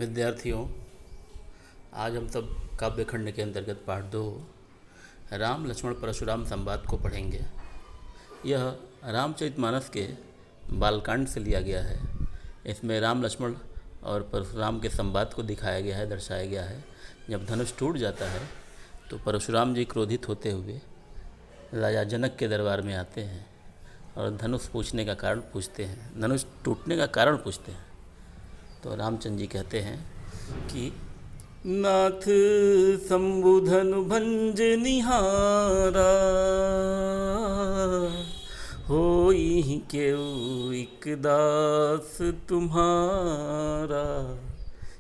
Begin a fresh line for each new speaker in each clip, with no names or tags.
विद्यार्थियों, आज हम सब काव्य खंड के अंतर्गत पाठ 2 राम लक्ष्मण परशुराम संवाद को पढ़ेंगे। यह रामचरितमानस के बालकांड से लिया गया है। इसमें राम लक्ष्मण और परशुराम के संवाद को दिखाया गया है, दर्शाया गया है। जब धनुष टूट जाता है तो परशुराम जी क्रोधित होते हुए राजा जनक के दरबार में आते हैं और धनुष पूछने का कारण पूछते हैं, धनुष टूटने का कारण पूछते हैं। तो रामचंद्र जी कहते हैं कि नाथ शंभुधनु भंज निहारा, होई केउ इक दास तुम्हारा।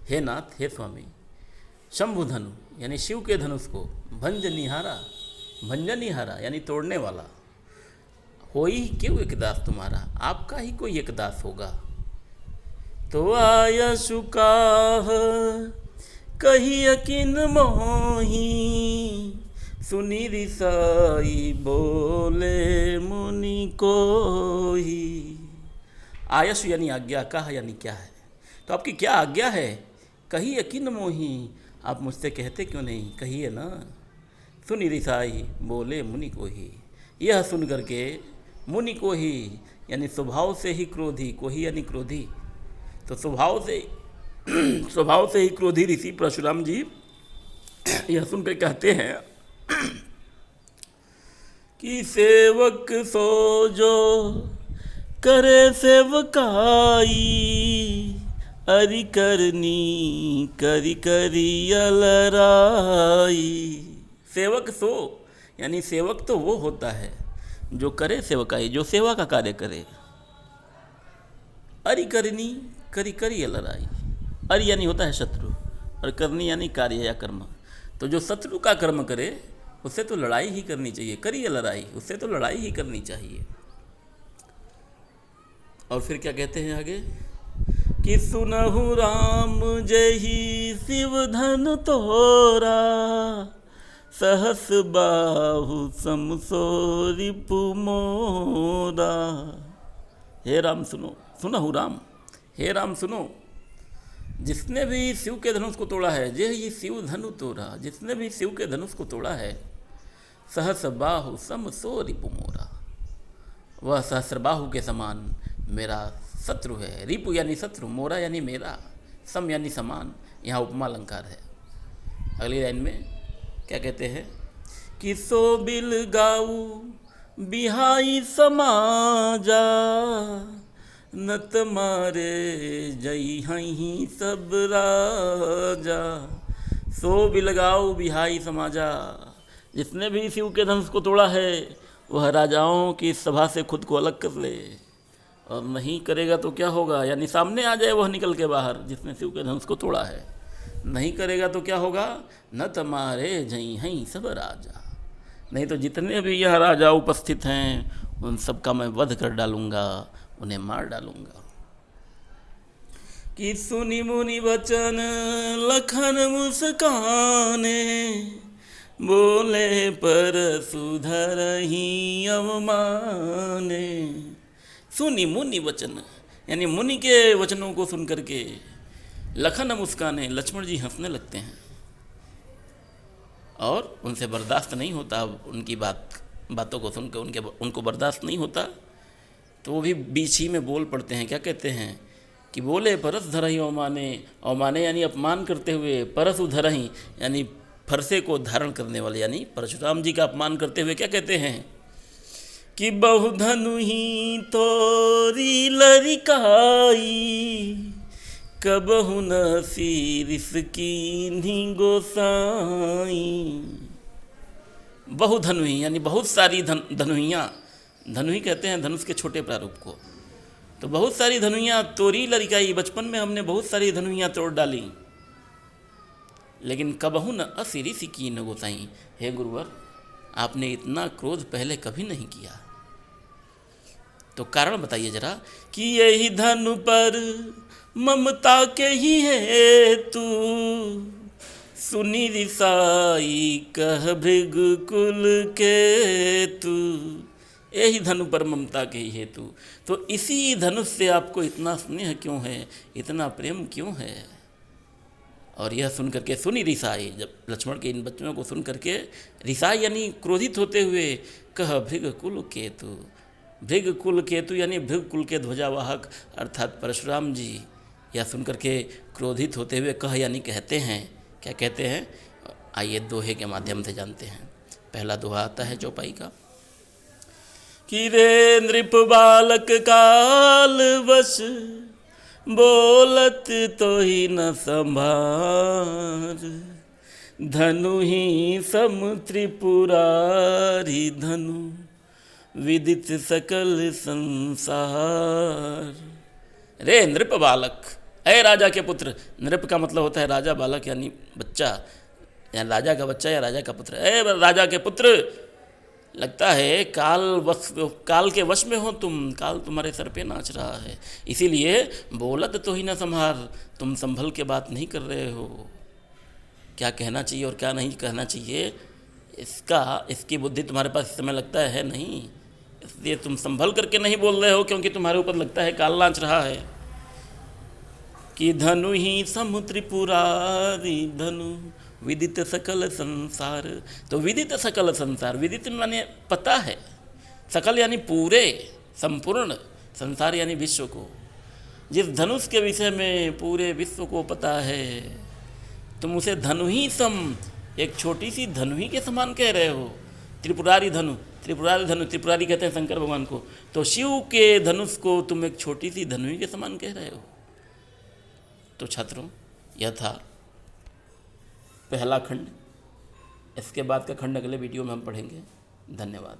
हे नाथ, हे स्वामी, शंभुधनु यानी शिव के धनुष को भंज निहारा, भंजन निहारा यानी तोड़ने वाला, होई क्यों एक दास तुम्हारा, आपका ही कोई एक दास होगा। तो आय सुकाह कही अकिन मोही, सुनी रिसाई बोले मुनि कोही। आयसु यानी आज्ञा, कहा यानी क्या है, तो आपकी क्या आज्ञा है। कही अकिन मोही, आप मुझसे कहते क्यों नहीं, कहिए ना। सुनी रिसाई बोले मुनि कोही, यह सुन करके मुनि कोही यानी स्वभाव से ही क्रोधी, कोही यानी क्रोधी, तो स्वभाव से ही क्रोधी ऋषि परशुराम जी यह सुनकर कहते हैं कि सेवक सो जो करे सेवकाई, अरि करनी करी करी अलराई। सेवक सो यानी सेवक तो वो होता है जो करे सेवकाई, जो सेवा का कार्य करे। अरि करनी करी करी अलराई, अरि यानी होता है शत्रु और करनी यानी कार्य या कर्म। तो जो शत्रु का कर्म करे उससे तो लड़ाई ही करनी चाहिए, करी लड़ाई, उससे तो लड़ाई ही करनी चाहिए। और फिर क्या कहते हैं आगे कि सुनहु राम जही शिव धन तोरा, सहस बाहु समसो रिपु मोरा। हे राम सुनो, सुनहु राम, हे राम सुनो, जिसने भी शिव के धनुष को तोड़ा है, जे ही शिव धनु तोड़ा, जिसने भी शिव के धनुष को तोड़ा है, सहस बाहु सम सो रिपु मोरा, वह सहस्रबाहु के समान मेरा शत्रु है। रिपु यानी शत्रु, मोरा यानी मेरा, सम यानी समान, यहाँ उपमा अलंकार है। अगली लाइन में क्या कहते हैं कि सो बिल गाऊ बिहाई समाजा, नत मारे जई हहीं सब राजा। सो बिलगाओ बिहाई समाजा, जिसने भी शिव के धनुष को तोड़ा है वह राजाओं की सभा से खुद को अलग कर ले, और नहीं करेगा तो क्या होगा, यानी सामने आ जाए वह निकल के बाहर, जिसने शिव के धनुष को तोड़ा है। नहीं करेगा तो क्या होगा, न तमारे जई हहीं सब राजा, नहीं तो जितने भी यह राजा उपस्थित हैं उन सबका मैं वध कर डालूंगा, उन्हें मार डालूंगा। कि सुनि मुनि वचन लखन मुस्काने, बोले पर सुधरहि अवमाने। सुनि मुनि वचन यानी मुनि के वचनों को सुन करके लखन मुस्काने, लक्ष्मण जी हंसने लगते हैं और उनसे बर्दाश्त नहीं होता, उनकी बातों को सुनकर उनको बर्दाश्त नहीं होता, तो वो भी बीच ही में बोल पड़ते हैं। क्या कहते हैं कि बोले परस धरही अवमाने, अवमाने यानी अपमान करते हुए, परस उधरही यानी फरसे को धारण करने वाले, यानी परशुराम जी का अपमान करते हुए क्या कहते हैं कि बहुधनु ही तोरी लरिकाई, कबहु न सीरिस कीन्ही गोसाई। बहुधनु ही यानी बहुत सारी धनुइयाँ, धनुही कहते हैं धनुष के छोटे प्रारूप को, तो बहुत सारी धनुइयाँ तोरी लरिकाई, बचपन में हमने बहुत सारी धनुइयाँ तोड़ डाली, लेकिन कबहु न असिरिस कीन्ही गोसाई। हे गुरुवर, आपने इतना क्रोध पहले कभी नहीं किया, तो कारण बताइए जरा कि यही धनु पर ममता के ही है तू, सुनी रिसाई कह भृग कुल के तू। यही धनु पर ममता के ही हेतु, तो इसी धनुष से आपको इतना स्नेह क्यों है, इतना प्रेम क्यों है।
और यह सुन करके सुनी रिसाई, जब लक्ष्मण के इन बच्चों को सुन करके रिसाई यानी क्रोधित होते हुए कह भृग कुल केतु, भृग कुल केतु यानी भृग कुल के ध्वजावाहक अर्थात परशुराम जी, यह सुन करके क्रोधित होते हुए कह यानी कहते हैं। क्या कहते हैं? आइए दोहे के माध्यम से जानते हैं। पहला दोहा आता है चौपाई का
कि रे नृप बालक काल वश, बोलत तो ही न संभार, धनु ही सम त्रिपुरारी धनु, विदित सकल संसार। रे नृप बालक, अय राजा के पुत्र, नृप का मतलब होता है राजा, बालक यानी बच्चा, या राजा का बच्चा या राजा का पुत्र। अय राजा के पुत्र, लगता है काल के वश में हो तुम, काल तुम्हारे सर पे नाच रहा है, इसीलिए बोलत तो ही ना संभार, तुम संभल के बात नहीं कर रहे हो। क्या कहना चाहिए और क्या नहीं कहना चाहिए इसकी बुद्धि तुम्हारे पास इस समय लगता है नहीं, इसलिए तुम संभल करके नहीं बोल रहे हो, क्योंकि तुम्हारे ऊपर लगता है काल नाच रहा है। कि धनु ही सम त्रिपुरारी धनु, विदित सकल संसार। तो विदित सकल संसार, विदित माने पता है, सकल यानी पूरे संपूर्ण, संसार यानी विश्व को। जिस धनुष के विषय में पूरे विश्व को पता है, तुम उसे धनु ही सम, एक छोटी सी धनु ही के समान कह रहे हो। त्रिपुरारी धनु, त्रिपुरारी धनु, त्रिपुरारी कहते हैं शंकर भगवान को, तो शिव के धनुष को तुम एक छोटी सी धनु ही के समान कह रहे हो। तो छात्रों, यह था पहला खंड। इसके बाद का खंड अगले वीडियो में हम पढ़ेंगे। धन्यवाद।